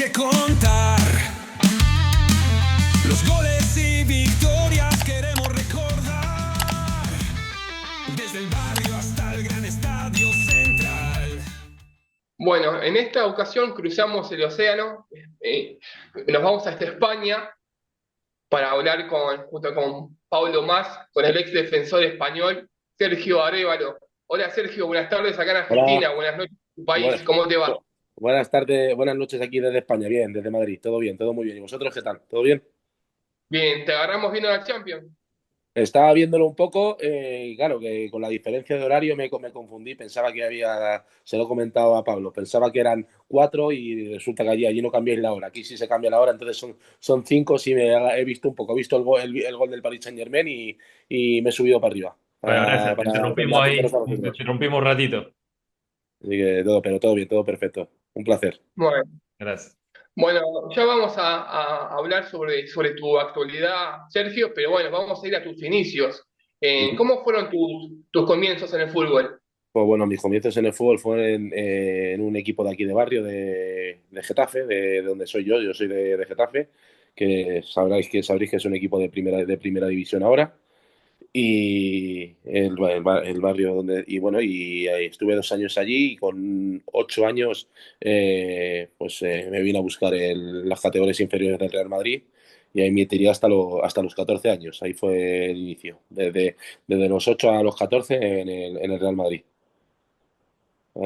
que contar. Los goles y victorias queremos recordar. Desde el barrio hasta el gran estadio central. Bueno, en esta ocasión cruzamos el océano, nos vamos hasta España para hablar junto con Pablo Mas, con el ex defensor español Sergio Arévalo. Hola Sergio, buenas tardes acá en Hola, Argentina, buenas noches en tu país, buenas, ¿cómo te va? buenas tardes, buenas noches aquí desde España, bien, desde Madrid, todo bien, todo muy bien. ¿Y vosotros qué tal? ¿Todo bien? Bien, te agarramos viendo la Champions. Estaba viéndolo un poco, y claro, que con la diferencia de horario me confundí, pensaba que había, se lo he comentado a Pablo, pensaba que eran 4 y resulta que allí no cambiáis la hora, aquí sí se cambia la hora, entonces son 5, sí he visto un poco, he visto el gol del Paris Saint-Germain y me he subido para arriba, Bueno, gracias. para atenderos a Te vosotros. interrumpimos un ratito. Así que todo, pero todo bien, todo perfecto, un placer. Bueno, Gracias. bueno, ya vamos a hablar sobre tu actualidad, Sergio, pero bueno, vamos a ir a tus inicios. ¿Cómo fueron tus comienzos en el fútbol? Pues bueno, mis comienzos en el fútbol fueron en un equipo de aquí de barrio, de Getafe, de donde soy yo soy de Getafe, que sabréis que es un equipo de primera división ahora. Y el barrio donde, y bueno, y estuve 2 años allí y con 8 años me vine a buscar las categorías inferiores del Real Madrid y ahí me tiré hasta los 14 años. Ahí fue el inicio, desde los 8 a los 14 en el Real Madrid.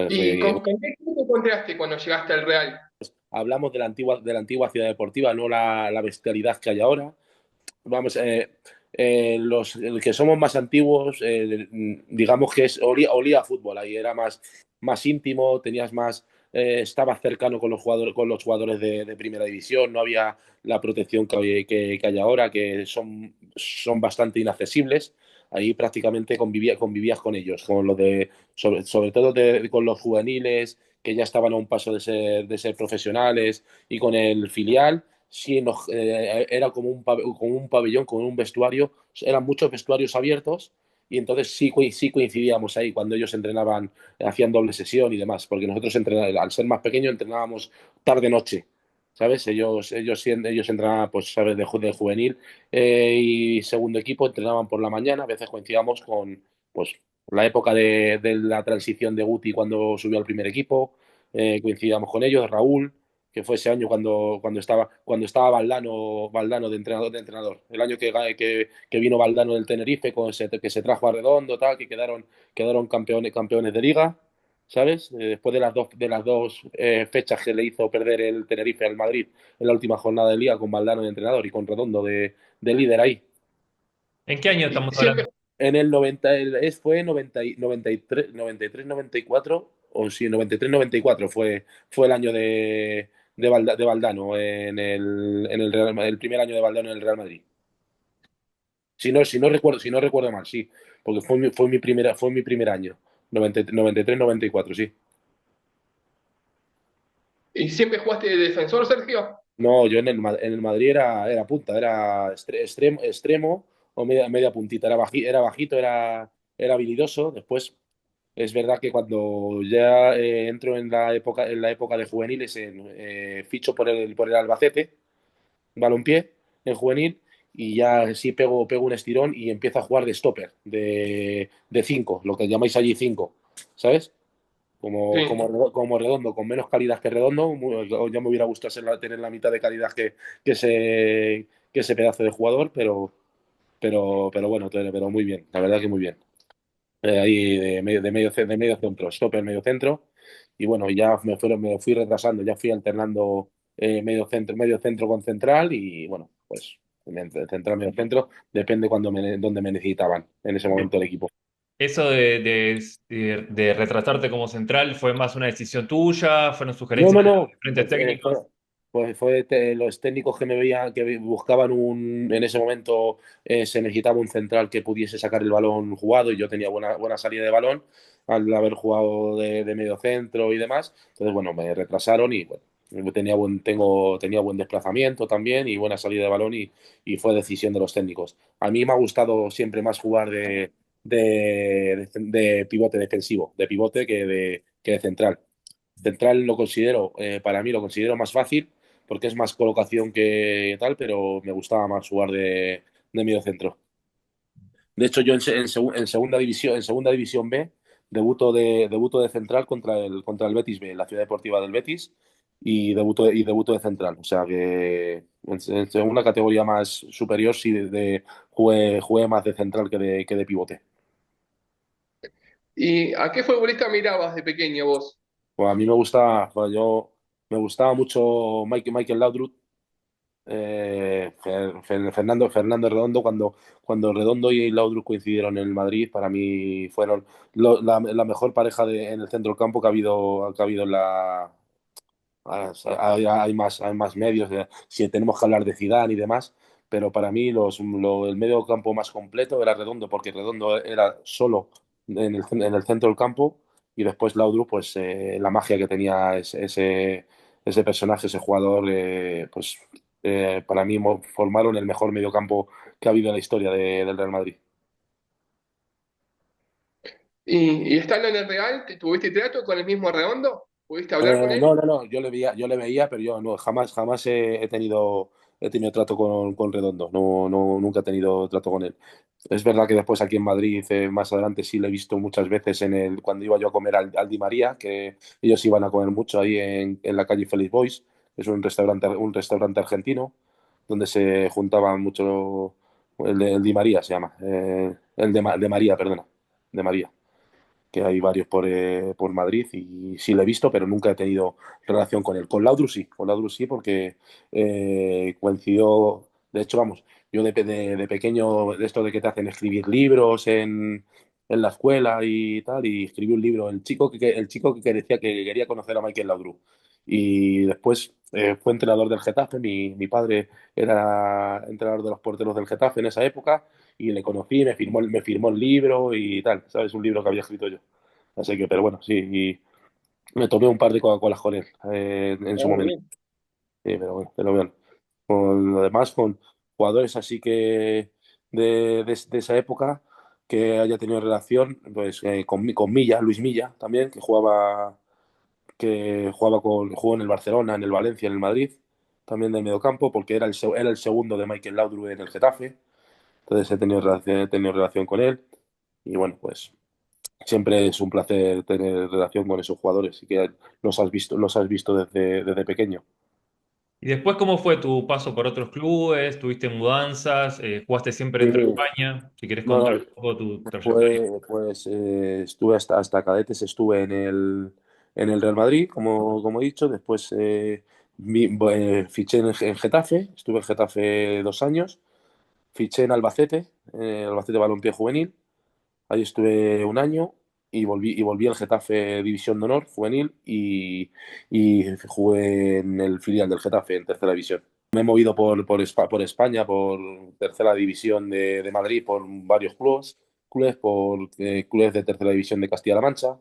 ¿Y con qué equipo te encontraste cuando llegaste al Real? Hablamos de la antigua ciudad deportiva, no la bestialidad que hay ahora. Vamos, el que somos más antiguos, digamos que olía a fútbol, ahí era más íntimo, tenías más, estabas cercano con los jugadores de primera división, no había la protección que hay ahora, que son bastante inaccesibles. Ahí prácticamente convivías con ellos, sobre todo con los juveniles que ya estaban a un paso de ser profesionales y con el filial sí era como un pabellón, con un vestuario, eran muchos vestuarios abiertos y entonces sí coincidíamos ahí cuando ellos entrenaban, hacían doble sesión y demás, porque nosotros al ser más pequeños entrenábamos tarde-noche, ¿sabes? Ellos entrenaban, pues, ¿sabes? De juvenil y segundo equipo entrenaban por la mañana, a veces coincidíamos con, pues, la época de la transición de Guti cuando subió al primer equipo, coincidíamos con ellos, Raúl que fue ese año cuando estaba Valdano de entrenador. El año que vino Valdano del Tenerife, que se trajo a Redondo, tal, que quedaron campeones de liga, ¿sabes? Después de las dos fechas que le hizo perder el Tenerife al Madrid en la última jornada de liga con Valdano de entrenador y con Redondo de líder ahí. ¿En qué año ¿Y estamos siempre hablando? En el 90, fue 90, 93, 93, 94, o sí, 93, 94 fue el año de Valdano el primer año de Valdano en el Real Madrid. Si no recuerdo mal, sí, porque fue mi primer año, 93, 94, sí. ¿Y siempre jugaste de defensor, Sergio? No, yo en el Madrid era punta, era extremo o media puntita, era bajito, era habilidoso. Después es verdad que cuando ya entro en la época de juveniles, ficho por el Albacete, balompié en juvenil, y ya sí pego un estirón y empiezo a jugar de stopper, de 5, lo que llamáis allí 5, ¿sabes? Como, Sí. como Redondo, con menos calidad que Redondo, ya me hubiera gustado tener la mitad de calidad que ese pedazo de jugador, pero bueno, pero muy bien, la verdad que muy bien. Ahí de medio centro, stopper medio centro, y bueno, ya me fui retrasando, ya fui alternando medio centro con central, y bueno, pues central, medio centro, depende dónde me necesitaban en ese momento el equipo. ¿Eso de retrasarte como central fue más una decisión tuya? ¿Fueron No, sugerencias no, de no. diferentes técnicos? Los técnicos que me veían, que buscaban en ese momento, se necesitaba un central que pudiese sacar el balón jugado y yo tenía buena salida de balón al haber jugado de medio centro y demás. Entonces, bueno, me retrasaron y bueno, tenía buen desplazamiento también y buena salida de balón y fue decisión de los técnicos. A mí me ha gustado siempre más jugar de pivote defensivo, de pivote que de central. Central para mí lo considero más fácil porque es más colocación que tal, pero me gustaba más jugar de medio centro. De hecho, yo en segunda división B, debuto de central contra el Betis B, la Ciudad Deportiva del Betis, y debuto de central. O sea que en segunda categoría más superior sí jugué más de central que de pivote. ¿Y a qué futbolista mirabas de pequeño vos? Pues a mí me gustaba mucho Michael Laudrup, Fernando Redondo, cuando Redondo y Laudrup coincidieron en el Madrid, para mí fueron la mejor pareja en el centro del campo que ha habido en la... hay más medios, si tenemos que hablar de Zidane y demás, pero para mí el medio campo más completo era Redondo, porque Redondo era solo en el centro del campo y después Laudrup, pues la magia que tenía ese personaje, ese jugador, pues para mí formaron el mejor mediocampo que ha habido en la historia del Real Madrid. ¿Y estando en el Real, tuviste trato con el mismo Redondo? ¿Pudiste hablar con él? No, yo le veía, pero yo no, jamás he tenido trato con Redondo, nunca he tenido trato con él. Es verdad que después aquí en Madrid, más adelante sí le he visto muchas veces cuando iba yo a comer al Di María, que ellos iban a comer mucho ahí en la calle Feliz Boys, que es un restaurante argentino, donde se juntaban mucho, el Di María se llama, de María, perdona, de María, que hay varios por Madrid y sí lo he visto, pero nunca he tenido relación con él. Con Laudrup sí, porque coincidió, de hecho, vamos, yo de pequeño, de esto de que te hacen escribir libros en la escuela y tal, y escribí un libro, el chico que decía que quería conocer a Michael Laudrup. Y después fue entrenador del Getafe, mi padre era entrenador de los porteros del Getafe en esa época, y le conocí, me firmó el libro y tal, ¿sabes? Un libro que había escrito yo. Así que, pero bueno, sí, y me tomé un par de Coca-Colas con él en su Ah, momento. bien. Sí, pero bueno. Con lo demás, con jugadores así que de esa época que haya tenido relación, pues con Milla, Luis Milla también, jugó en el Barcelona, en el Valencia, en el Madrid, también del mediocampo, porque era el segundo de Michael Laudrup en el Getafe. Entonces he tenido relación con él. Y bueno, pues siempre es un placer tener relación con esos jugadores y que los has visto desde pequeño. ¿Y después cómo fue tu paso por otros clubes? ¿Tuviste mudanzas? ¿Jugaste siempre Sí, dentro de España? Si quieres no, contar no, un poco tu trayectoria. pues estuve hasta cadetes, estuve en el Real Madrid, como he dicho, después fiché en Getafe, estuve en Getafe 2 años, fiché en Albacete, Albacete Balompié Juvenil. Ahí estuve un año y volví al Getafe División de Honor Juvenil y jugué en el filial del Getafe en tercera división. Me he movido por España, por tercera división de Madrid, por varios por clubes de tercera división de Castilla-La Mancha.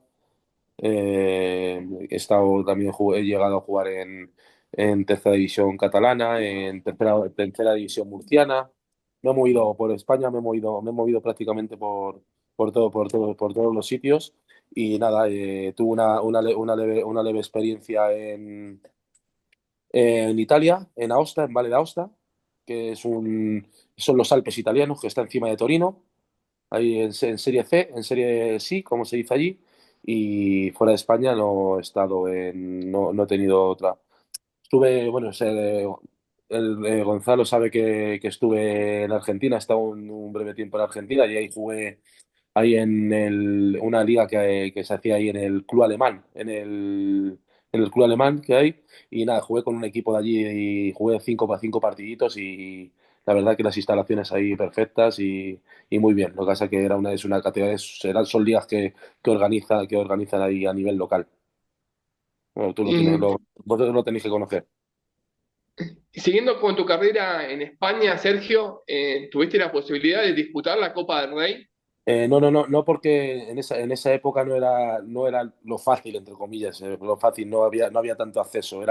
He llegado a jugar en tercera división catalana, en tercera división murciana. Me he movido por España, me he movido prácticamente por todos los sitios. Y nada, tuve una leve experiencia en Italia, en Aosta, en Valle d'Aosta, que son los Alpes italianos, que está encima de Torino, ahí en Serie C, en Serie C, como se dice allí, y fuera de España no he tenido otra. Estuve, bueno, Gonzalo sabe que estuve en Argentina, he estado un breve tiempo en Argentina y ahí jugué ahí una liga que se hacía ahí en el club alemán, en el club alemán que hay, y nada, jugué con un equipo de allí y jugué 5 partiditos y la verdad que las instalaciones ahí perfectas y muy bien. Lo que pasa es que es una categoría, son ligas que organizan ahí a nivel local. Bueno, Y vosotros lo tenéis que conocer. siguiendo con tu carrera en España, Sergio, ¿tuviste la posibilidad de disputar la Copa del Rey? No, porque en esa época no era lo fácil, entre comillas, lo fácil, no había tanto acceso,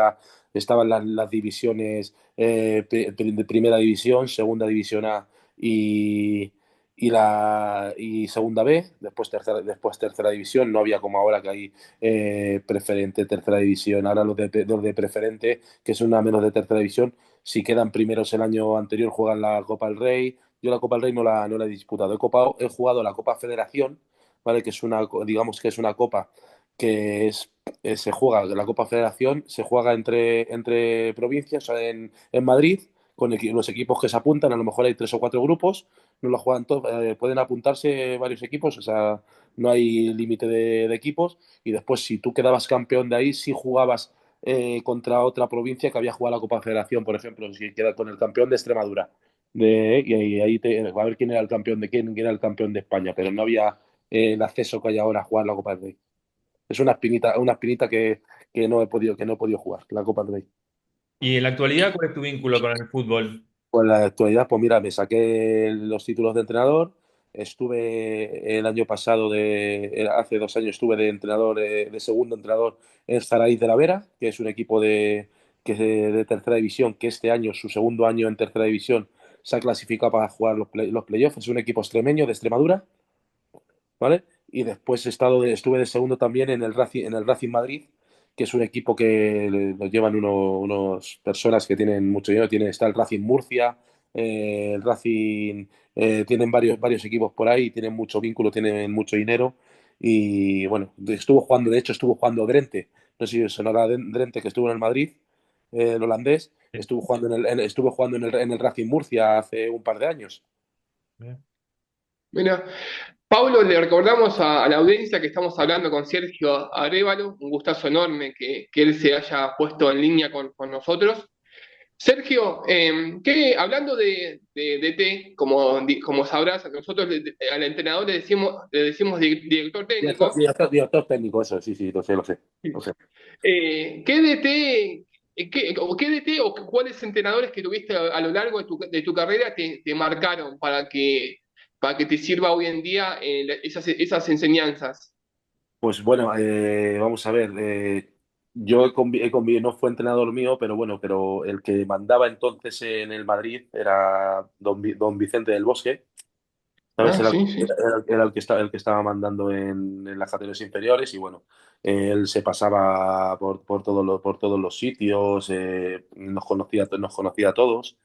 estaban las divisiones de primera división, segunda división A y segunda B, después tercera división. No había como ahora que hay preferente, tercera división. Ahora los de preferente, que es una menos de tercera división, si quedan primeros el año anterior juegan la Copa del Rey. Yo la Copa del Rey no la he disputado. He jugado la Copa Federación, ¿vale? Que es digamos que es una copa que se juega, la Copa Federación se juega entre provincias en Madrid, con los equipos que se apuntan. A lo mejor hay tres o cuatro grupos, no lo juegan todos, pueden apuntarse varios equipos, o sea, no hay límite de equipos. Y después, si tú quedabas campeón de ahí, sí jugabas contra otra provincia que había jugado la Copa Federación, por ejemplo, si queda con el campeón de Extremadura. Y ahí va a ver quién era el campeón quién era el campeón de España, pero no había el acceso que hay ahora a jugar la Copa del Rey. Es una espinita que no he podido jugar, la Copa del Rey. Y en la actualidad, ¿cuál es tu vínculo con el fútbol? Pues en la actualidad, pues mira, me saqué los títulos de entrenador. Estuve el año pasado, hace 2 años, estuve de entrenador, de segundo entrenador en Zaraíz de la Vera, que es un equipo de tercera división, que este año, su segundo año en tercera división, se ha clasificado para jugar los playoffs. Es un equipo extremeño de Extremadura, ¿vale? Y después estuve de segundo también en el Racing Madrid, que es un equipo que lo llevan unos personas que tienen mucho dinero. Está el Racing Murcia, el Racing, tienen varios equipos por ahí, tienen mucho vínculo, tienen mucho dinero. Y bueno, de hecho estuvo jugando Drenthe, no sé si sonará Drenthe, que estuvo en el Madrid, el holandés, estuvo jugando en el Racing Murcia hace un par de años. Mira, Pablo, le recordamos a la audiencia que estamos hablando con Sergio Arévalo, un gustazo enorme que él se haya puesto en línea con nosotros. Sergio, hablando de T, como sabrás, nosotros al entrenador le decimos director técnico. Director técnico, eso, sí, sí, lo sé, lo sé. Lo sé. ¿Qué DT, qué DT o cuáles entrenadores que tuviste a lo largo de tu carrera te marcaron para que te sirva hoy en día esas enseñanzas? Pues bueno, vamos a ver. Yo he convivido, no fue entrenador mío, pero bueno, pero el que mandaba entonces en el Madrid era don Vicente del Bosque, ¿sabes? Ah, sí, sí. Era el que estaba mandando en las categorías inferiores. Y bueno, él se pasaba por todos los sitios, nos conocía a todos.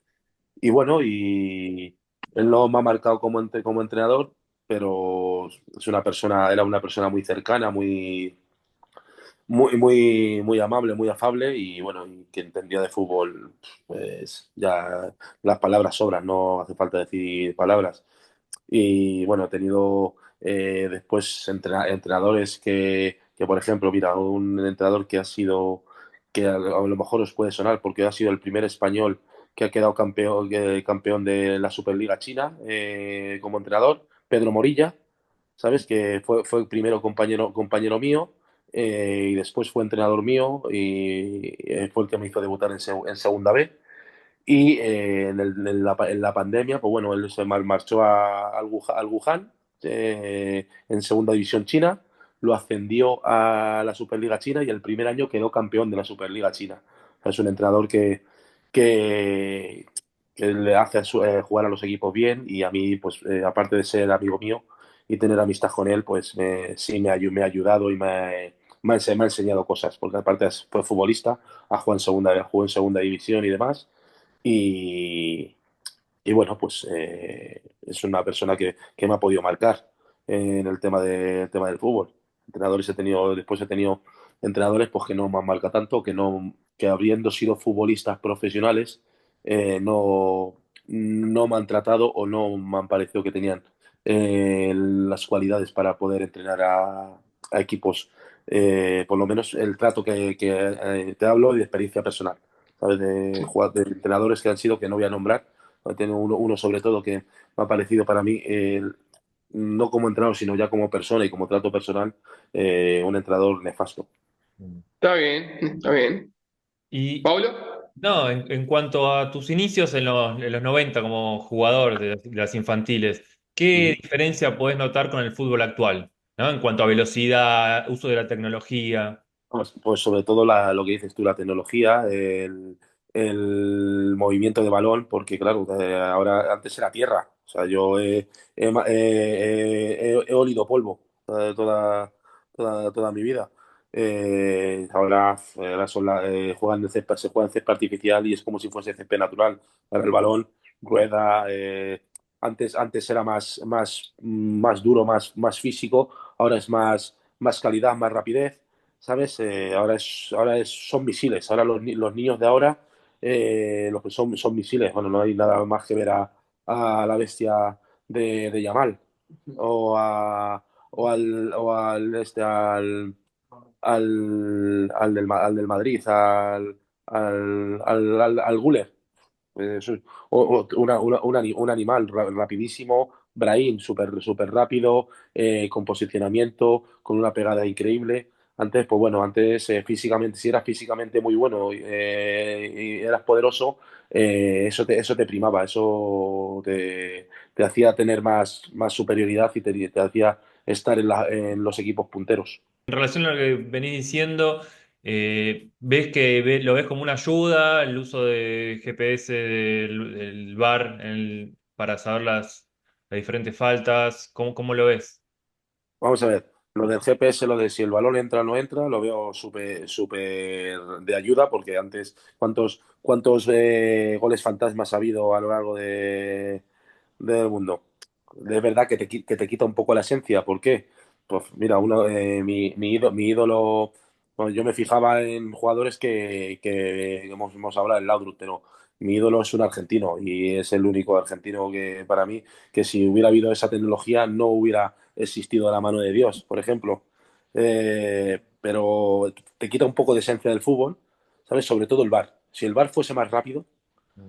Y bueno, y él no me ha marcado como entrenador, pero era una persona muy cercana, muy amable, muy afable. Y bueno, y que entendía de fútbol, pues ya las palabras sobran, no hace falta decir palabras. Y bueno, he tenido después entrenadores por ejemplo, mira, un entrenador que a lo mejor os puede sonar, porque ha sido el primer español que ha quedado campeón de la Superliga China, como entrenador, Pedro Morilla, ¿sabes? Que fue el primero compañero mío, y después fue entrenador mío, y fue el que me hizo debutar en segunda B. Y en la pandemia, pues bueno, él se marchó al Wuhan, en segunda división china, lo ascendió a la Superliga China y el primer año quedó campeón de la Superliga China. O sea, es un entrenador que, que le hace jugar a los equipos bien. Y a mí, pues aparte de ser amigo mío y tener amistad con él, pues sí me ha ayudado y me ha enseñado cosas, porque aparte fue futbolista, jugó en segunda división y demás. Y, y bueno, pues es una persona que me ha podido marcar en el tema del fútbol. Después he tenido entrenadores, pues, que no me han marcado tanto, que habiendo sido futbolistas profesionales, no me han tratado o no me han parecido que tenían las cualidades para poder entrenar a equipos. Por lo menos el trato que te hablo de experiencia personal, ¿sabes? De entrenadores que han sido, que no voy a nombrar. Tengo uno sobre todo que me ha parecido para mí, no como entrenador, sino ya como persona y como trato personal, un entrenador nefasto. Está bien, está bien. Y ¿Pablo? no, en cuanto a tus inicios en los 90 como jugador de las infantiles, ¿qué Ujú. diferencia podés notar con el fútbol actual? ¿No? En cuanto a velocidad, uso de la tecnología. Pues sobre todo lo que dices tú, la tecnología, el movimiento de balón, porque claro, ahora antes era tierra. O sea, yo he olido polvo toda mi vida. Ahora juegan en césped, se juega en césped artificial y es como si fuese césped natural. Ahora el balón rueda. Antes era más duro, más físico. Ahora es más calidad, más rapidez. ¿Sabes? Son misiles. Ahora los niños de ahora lo que son misiles. Bueno, no hay nada más que ver a la bestia de Yamal o, al del Madrid, al Güler. Eso es- un animal rapidísimo, Brahim, súper rápido, con posicionamiento, con una pegada increíble. Antes, pues bueno, físicamente, si eras físicamente muy bueno y eras poderoso, eso te primaba, te hacía tener más superioridad y te hacía estar en los equipos punteros. En relación a lo que venís diciendo, ¿ves que lo ves como una ayuda el uso de GPS del VAR para saber las diferentes faltas? ¿Cómo lo ves? Vamos a ver, lo del GPS, lo de si el balón entra o no entra, lo veo súper de ayuda, porque antes, ¿cuántos goles fantasmas ha habido a lo largo del mundo? De verdad que te quita un poco la esencia. ¿Por qué? Pues mira, mi ídolo, bueno, yo me fijaba en jugadores que hemos hablado del Laudrup, pero mi ídolo es un argentino y es el único argentino que para mí, que si hubiera habido esa tecnología no hubiera existido a la mano de Dios, por ejemplo. Pero te quita un poco de esencia del fútbol, ¿sabes? Sobre todo el VAR. Si el VAR fuese más rápido,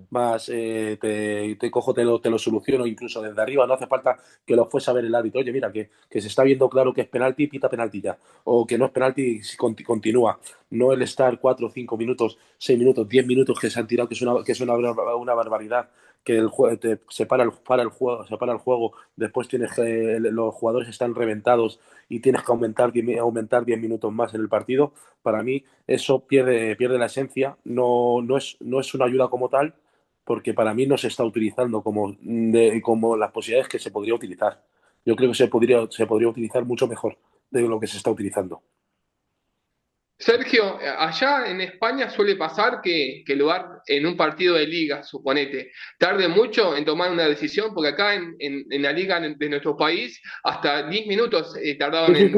más te cojo, te lo soluciono incluso desde arriba, no hace falta que lo fuese a ver el árbitro. Oye, mira, que se está viendo claro que es penalti, pita penalti ya. O que no es penalti, si continúa. No el estar 4, 5 minutos, 6 minutos, 10 minutos que se han tirado, que es una barbaridad. Que se para el juego, después los jugadores están reventados y tienes que aumentar 10 minutos más en el partido. Para mí, eso pierde la esencia, no es una ayuda como tal, porque para mí no se está utilizando como las posibilidades que se podría utilizar. Yo creo que se podría utilizar mucho mejor de lo que se está utilizando. Sergio, allá en España suele pasar que el lugar en un partido de liga, suponete, tarde mucho en tomar una decisión, porque acá en la liga de nuestro país hasta 10 minutos Sí, tardaron sí, en sí.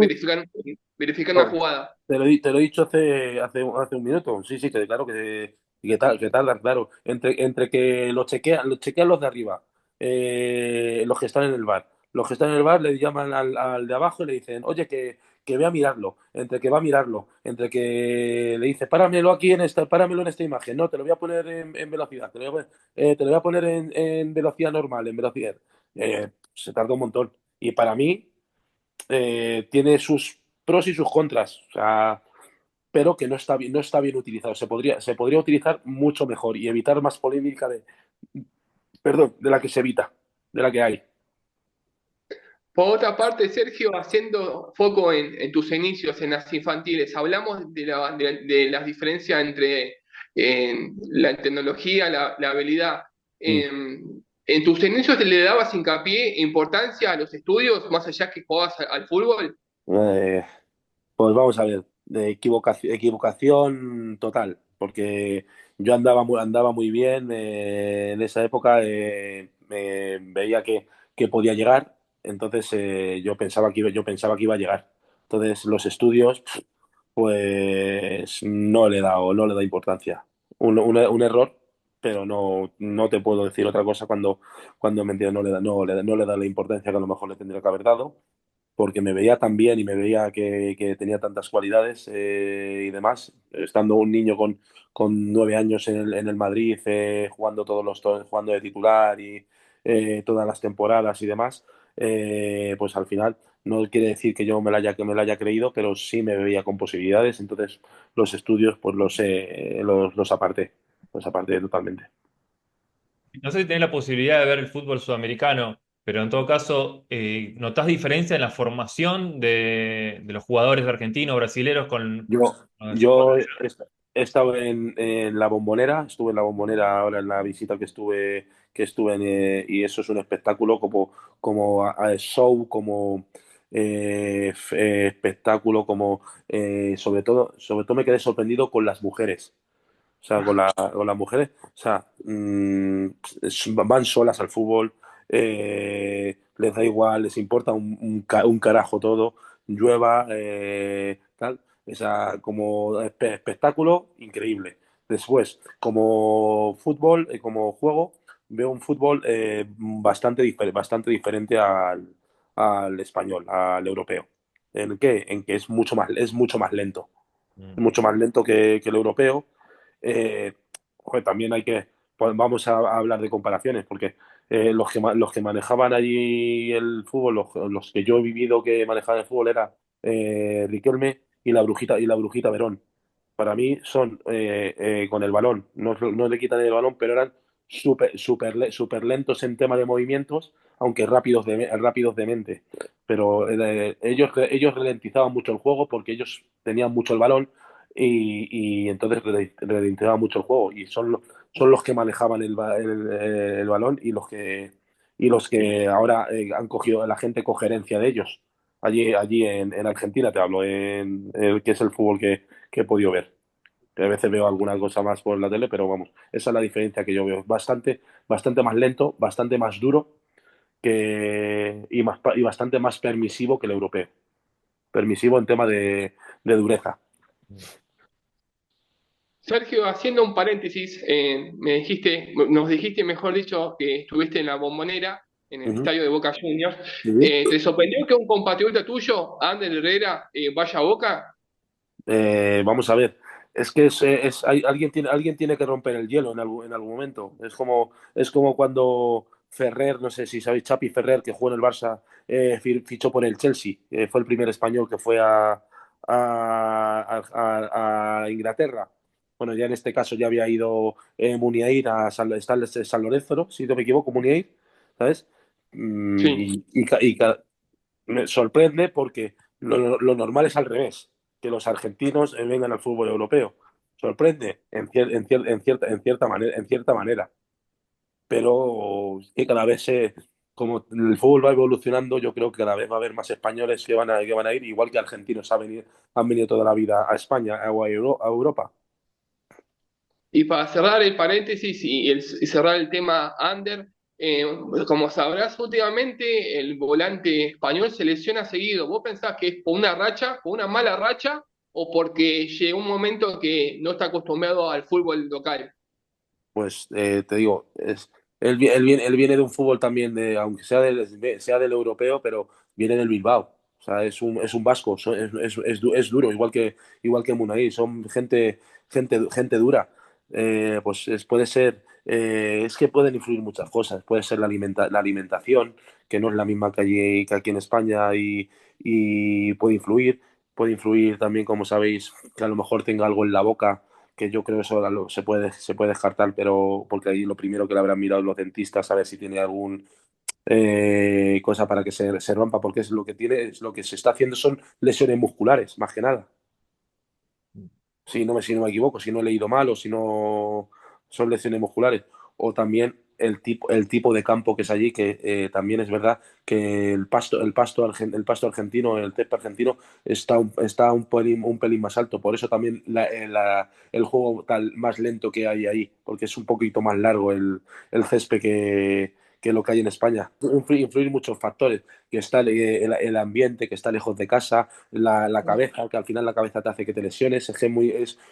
verificar una No, jugada. te lo he dicho hace un minuto. Sí, sí, que claro que tardan, claro. Entre que lo chequean los de arriba, los que están en el bar. Los que están en el bar le llaman al de abajo y le dicen, oye, que vea a mirarlo. Entre que va a mirarlo, entre que le dice, páramelo en esta imagen. No, te lo voy a poner en velocidad. Te lo voy a poner en velocidad normal, en velocidad. Se tarda un montón. Y para mí, tiene sus pros y sus contras, o sea, pero que no está bien utilizado. Se podría utilizar mucho mejor y evitar más polémica perdón, de la que se evita, de la que hay. Por otra parte, Sergio, haciendo foco en tus inicios, en las infantiles, hablamos de las diferencias entre la tecnología, la habilidad. Mm. ¿En tus inicios le dabas hincapié, importancia a los estudios, más allá que jugabas al fútbol? Eh, pues vamos a ver, de equivocación total, porque yo andaba muy bien en esa época, veía que podía llegar, entonces yo pensaba que iba a llegar. Entonces los estudios, pues no le da importancia. Un error, pero no te puedo decir otra cosa cuando me entiendes, no le da la importancia que a lo mejor le tendría que haber dado, porque me veía tan bien y me veía que tenía tantas cualidades y demás, estando un niño con 9 años en el Madrid, jugando de titular y todas las temporadas y demás, pues al final no quiere decir que me la haya creído, pero sí me veía con posibilidades, entonces los estudios pues los aparté totalmente. No sé si tenés la posibilidad de ver el fútbol sudamericano, pero en todo caso, ¿notás diferencia en la formación de los jugadores argentinos, brasileros con Yo, los yo jugadores he, allá? he estado en la Bombonera, estuve en la Bombonera ahora en la visita que estuve y eso es un espectáculo como a show, como espectáculo, como sobre todo me quedé sorprendido con las mujeres. O sea, con las mujeres, o sea, van solas al fútbol, les da igual, les importa un carajo todo, llueva, tal. O sea, como espectáculo, increíble. Después, como fútbol, como juego, veo un fútbol bastante diferente al español, al europeo. ¿En qué? En que es mucho más lento. Mm. Mucho más lento que el europeo. Eh, joder, también pues vamos a hablar de comparaciones, porque los que manejaban allí el fútbol, los que yo he vivido que manejaban el fútbol era Riquelme y la Brujita Verón. Para mí son con el balón, no le quitan el balón, pero eran súper lentos en tema de movimientos, aunque rápidos de mente. Pero ellos ralentizaban mucho el juego porque ellos tenían mucho el balón y entonces ralentizaban mucho el juego. Y son los que manejaban el balón y los que ahora han cogido, la gente coge herencia de ellos. Allí en Argentina te hablo, que es el fútbol que he podido ver. Que a veces veo alguna cosa más por la tele, pero vamos, esa es la diferencia que yo veo. Bastante más lento, bastante más duro y bastante más permisivo que el europeo. Permisivo en tema de dureza. Sergio, haciendo un paréntesis, nos dijiste, mejor dicho, que estuviste en la Bombonera, en el Ujú. estadio de Boca Juniors. Sí. ¿Te sorprendió que un compatriota tuyo, Ander Herrera, vaya a Boca? Vamos a ver, es que alguien tiene que romper el hielo en algún momento. Es como cuando Ferrer, no sé si sabéis, Chapi Ferrer, que jugó en el Barça, fichó por el Chelsea. Fue el primer español que fue a Inglaterra. Bueno, ya en este caso ya había ido Muniain está en San Lorenzo, ¿no? Si no me equivoco, Muniain, ¿sabes? Sí. Me sorprende porque lo normal es al revés, que los argentinos vengan al fútbol europeo. Sorprende en cierta manera, pero que cada vez como el fútbol va evolucionando, yo creo que cada vez va a haber más españoles que van a ir, igual que argentinos han venido toda la vida a España o a Europa. Y para cerrar el paréntesis y cerrar el tema Ander, eh, como sabrás, últimamente el volante español se lesiona seguido. ¿Vos pensás que es por una racha, por una mala racha, o porque llegó un momento que no está acostumbrado al fútbol local? Pues te digo, él viene de un fútbol también, aunque sea del europeo, pero viene del Bilbao. O sea, es un vasco, es duro, igual que Munay, son gente dura. Puede ser, es que pueden influir muchas cosas. Puede ser la alimentación, que no es la misma que aquí en España, y puede influir también, como sabéis, que a lo mejor tenga algo en la boca que yo creo eso se puede descartar, pero porque ahí lo primero que le habrán mirado los dentistas a ver si tiene algún cosa para que se rompa, porque es lo que tiene, es lo que se está haciendo son lesiones musculares, más que nada. Si no me equivoco, si no he leído mal o si no son lesiones musculares. O también el tipo de campo que es allí, que también es verdad que el pasto argentino, el césped argentino, está un pelín más alto. Por eso también el juego tal, más lento que hay ahí, porque es un poquito más largo el césped que lo que hay en España. Influir muchos factores, que está el ambiente, que está lejos de casa, la cabeza, que al final la cabeza te hace que te lesiones,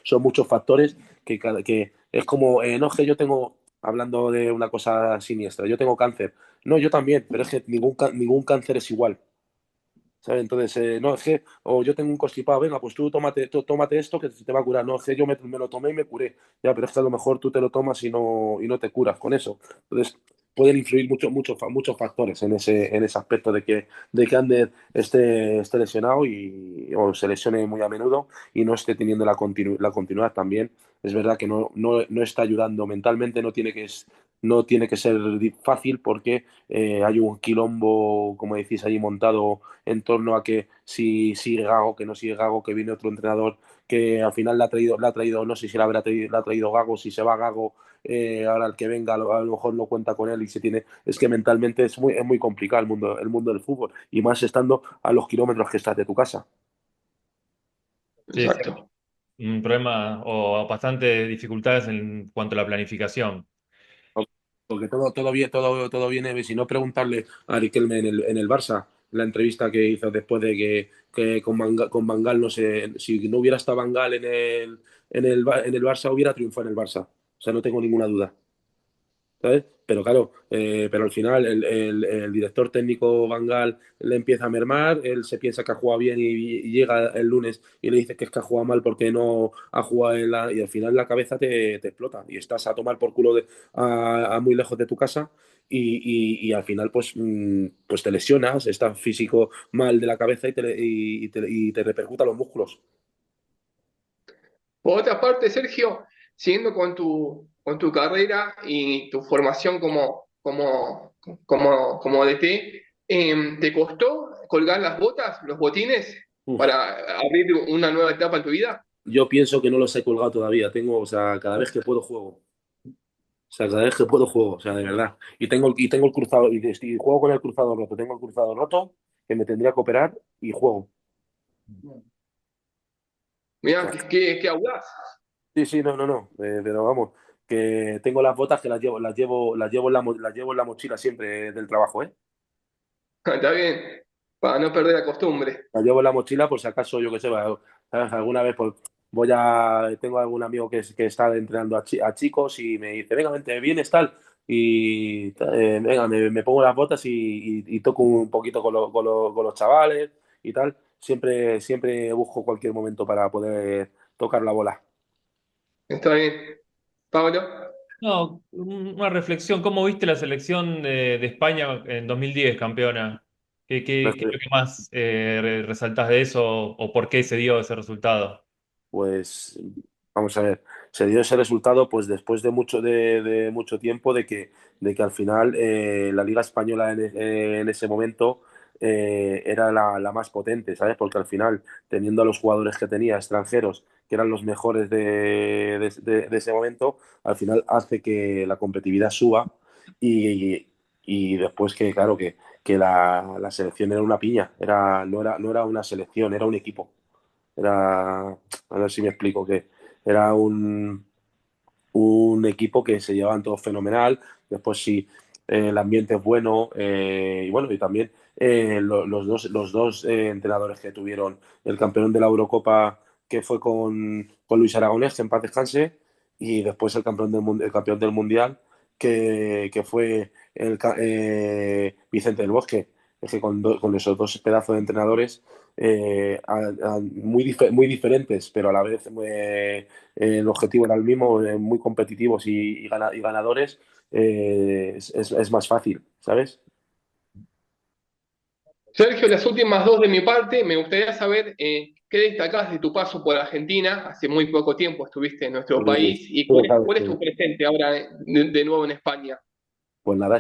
son muchos factores que es como, no es que yo tengo, hablando de una cosa siniestra, yo tengo cáncer. No, yo también, pero es que ningún cáncer es igual. ¿Sabes? Entonces, no, es que, o yo tengo un constipado, venga, pues tómate esto que te va a curar. No, es que yo me lo tomé y me curé. Ya, pero es que a lo mejor tú te lo tomas y no te curas con eso. Entonces, pueden influir muchos factores en ese aspecto de que Ander esté lesionado o se lesione muy a menudo y no esté teniendo la continuidad también. Es verdad que no está ayudando mentalmente, no tiene que ser fácil porque hay un quilombo, como decís, ahí montado en torno a que si sigue Gago, que no sigue Gago, que viene otro entrenador que al final le ha traído, no sé si le ha traído Gago, si se va Gago, ahora el que venga a lo mejor no cuenta con él y se tiene, es que mentalmente es muy complicado el mundo del fútbol y más estando a los kilómetros que estás de tu casa. Sí, sí, Exacto. un problema o bastantes dificultades en cuanto a la planificación. Porque todo viene, si no preguntarle a Riquelme en el Barça, la entrevista que hizo después de que con Van Gaal, no sé, si no hubiera estado Van Gaal en el Barça, hubiera triunfado en el Barça. O sea, no tengo ninguna duda. ¿Sabes? Pero claro, pero al final el director técnico Van Gaal le empieza a mermar, él se piensa que ha jugado bien y llega el lunes y le dice que es que ha jugado mal porque no ha jugado y al final la cabeza te explota y estás a tomar por culo a muy lejos de tu casa y al final pues te lesionas, estás físico mal de la cabeza y te repercuta a los músculos. Por otra parte, Sergio, siguiendo con tu carrera y tu formación como DT, ¿te costó colgar las botas, los botines, Uf. para abrir una nueva etapa en tu vida? Yo pienso que no los he colgado todavía, o sea, cada vez que puedo juego. O sea, cada vez que puedo juego, o sea, de verdad. Y tengo el cruzado, y juego con el cruzado roto. Tengo el cruzado roto, que me tendría que operar, y juego. O Mirá, sea, qué audaz. sí, sí, no, no, no. Pero vamos, que tengo las botas que las llevo en la mochila siempre del trabajo, ¿eh? Está bien, para no perder la costumbre. Las llevo en la mochila por si acaso, yo qué sé, ¿sabes? Alguna vez pues tengo algún amigo que está entrenando a chicos y me dice, venga, vente, vienes tal. Y venga, me pongo las botas y toco un poquito con los chavales y tal. Siempre busco cualquier momento para poder tocar la bola. Está bien. Pablo. No, una reflexión. ¿Cómo viste la selección de España en 2010, campeona? ¿Qué es lo que más resaltás de eso o por qué se dio ese resultado? Pues vamos a ver, se dio ese resultado pues después de mucho tiempo de que al final la Liga Española en ese momento era la más potente, ¿sabes? Porque al final, teniendo a los jugadores que tenía, extranjeros, que eran los mejores de ese momento, al final hace que la competitividad suba y después que, claro, que la selección era una piña, no era una selección, era un equipo. Era, a ver si me explico, que era un equipo que se llevaban todos fenomenal. Después sí, el ambiente es bueno y bueno, y también los dos entrenadores que tuvieron el campeón de la Eurocopa que fue con Luis Aragonés, que en paz descanse, y después el campeón del Mundial que fue Vicente del Bosque. Es que con esos dos pedazos de entrenadores muy diferentes, pero a la vez el objetivo era el mismo, muy competitivos y ganadores, es más fácil, ¿sabes? Sergio, las últimas dos de mi parte, me gustaría saber qué destacás de tu paso por Argentina. Hace muy poco tiempo estuviste en nuestro Pues, país y tú lo sabes, cuál es tu presente ahora de nuevo en España. pues nada,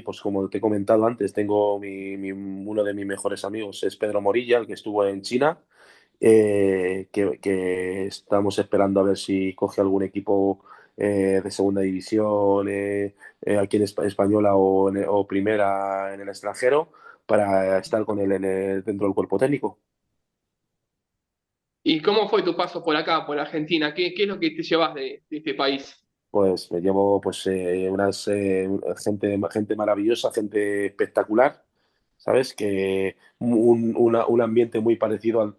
pues como te he comentado antes, tengo uno de mis mejores amigos es Pedro Morilla, el que estuvo en China, que estamos esperando a ver si coge algún equipo de segunda división aquí en española o primera en el extranjero para estar con él dentro del cuerpo técnico. ¿Y cómo fue tu paso por acá, por Argentina? ¿Qué es lo que te llevas de este país? Pues me llevo pues gente maravillosa, gente espectacular, ¿sabes? Que un ambiente muy parecido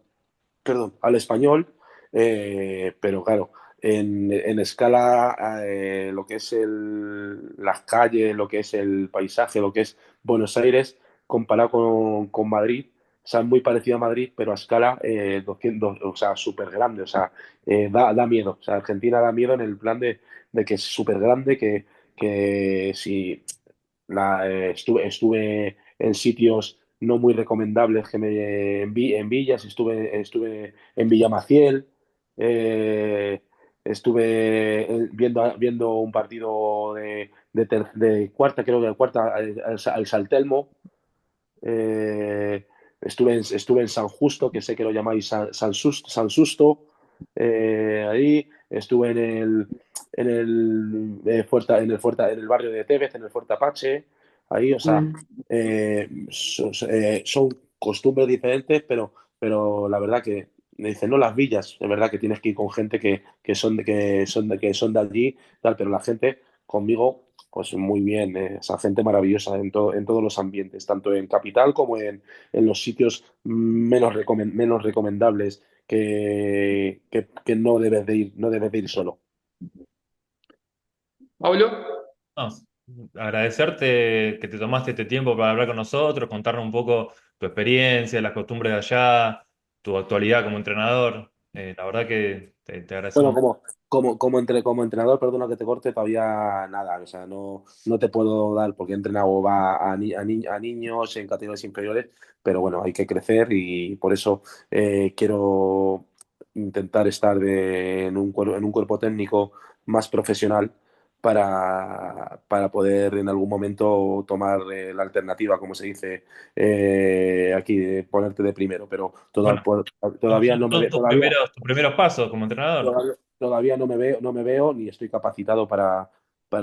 al español, pero claro, en escala, lo que es las calles, lo que es el paisaje, lo que es Buenos Aires, comparado con Madrid, o sea, muy parecido a Madrid, pero a escala 200, o sea, súper grande, o sea, da miedo, o sea, Argentina da miedo en el plan de que es súper grande, que si estuve en sitios no muy recomendables en villas, estuve en Villa Maciel, estuve viendo un partido de cuarta, creo que de cuarta al Saltelmo. Estuve en San Justo, que sé que lo llamáis San Susto. Ahí estuve en el barrio de Tevez, en el Fuerte Apache. Ahí, o sea, son costumbres diferentes, pero la verdad que me dicen, no las villas, es verdad que tienes que ir con gente que son de allí, tal, pero la gente conmigo pues muy bien, esa gente maravillosa en todos los ambientes, tanto en capital como en los sitios menos recomendables que no debes de ir, no debes de ir solo. Pablo, No, agradecerte que te tomaste este tiempo para hablar con nosotros, contarnos un poco tu experiencia, las costumbres de allá, tu actualidad como entrenador. La verdad que te Bueno, agradecemos. como entrenador, perdona que te corte, todavía nada, o sea, no te puedo dar porque he entrenado a niños en categorías inferiores, pero bueno, hay que crecer y por eso quiero intentar estar en un cuerpo técnico más profesional para poder en algún momento tomar la alternativa, como se dice aquí, de ponerte de primero, pero Bueno, todavía no me son ve, todavía tus primeros pasos como entrenador. todavía no me veo ni estoy capacitado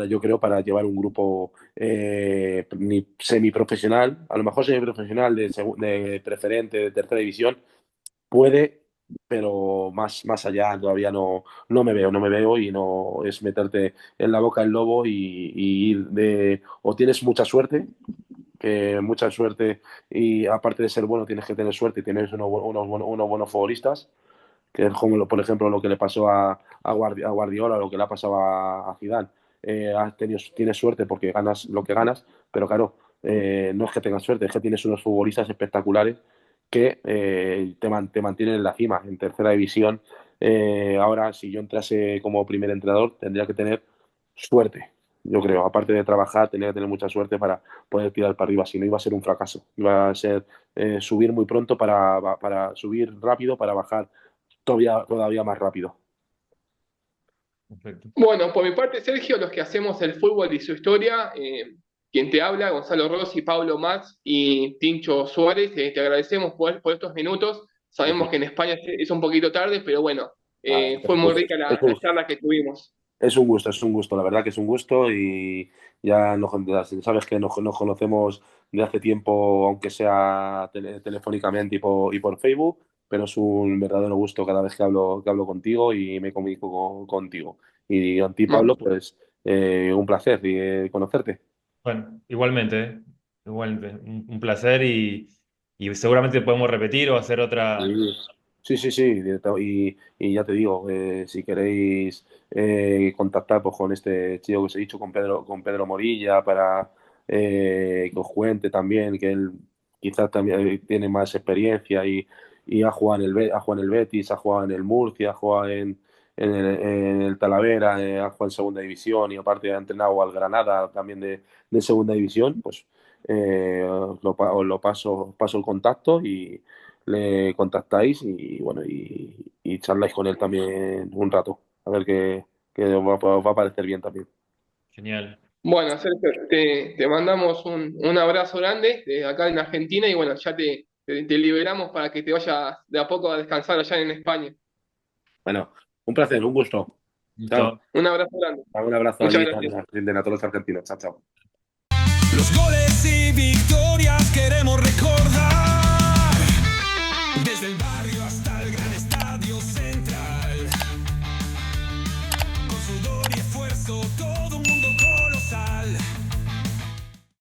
yo creo, para llevar un grupo ni semiprofesional, a lo mejor semiprofesional de preferente, de tercera división, puede, pero más allá todavía no me veo y no es meterte en la boca del lobo y ir o tienes mucha suerte y aparte de ser bueno tienes que tener suerte y tienes unos buenos futbolistas que es como, por ejemplo, lo que le pasó a Guardiola, lo que le ha pasado a Zidane. Tienes suerte porque ganas lo que ganas, pero claro, no es que tengas suerte, es que tienes unos futbolistas espectaculares que te mantienen en la cima, en tercera división. Ahora, si yo entrase como primer entrenador, tendría que tener suerte, yo creo. Aparte de trabajar, tenía que tener mucha suerte para poder tirar para arriba, si no iba a ser un fracaso. Iba a ser subir muy pronto para subir rápido, para bajar todavía más rápido. Perfecto. bueno, por mi parte, Sergio, los que hacemos el fútbol y su historia, quien te habla, Gonzalo Rossi, Pablo Mats y Tincho Suárez, te agradecemos por estos minutos. Sabemos que en España es un poquito tarde, pero bueno, fue muy rica la charla que tuvimos. Es un gusto, la verdad que es un gusto y ya sabes que nos conocemos de hace tiempo, aunque sea telefónicamente y por Facebook, pero es un verdadero gusto cada vez que hablo contigo y me comunico contigo. Y a ti, Ma- Pablo, pues un placer conocerte. Bueno, igualmente, igualmente, un placer y seguramente podemos repetir o hacer otra. Sí, sí. Y ya te digo, si queréis contactar pues, con este chico que os he dicho, con Pedro Morilla, para que os cuente también, que él quizás también tiene más experiencia y ha jugado en el Betis, ha jugado en el Murcia, ha jugado en el Talavera, ha jugado en Segunda División y aparte ha entrenado al Granada también de Segunda División, pues os lo paso el contacto y le contactáis y bueno y charláis con él también un rato. A ver que va a parecer bien también. Genial, Bueno, Sergio, te mandamos un abrazo grande desde acá en Argentina y bueno, ya te liberamos para que te vayas de a poco a descansar allá en España. Bueno, un placer, un gusto. Chao. listo. Un abrazo grande. Un abrazo Muchas allí gracias. a todos los argentinos. Chao, chao. Los goles y victorias.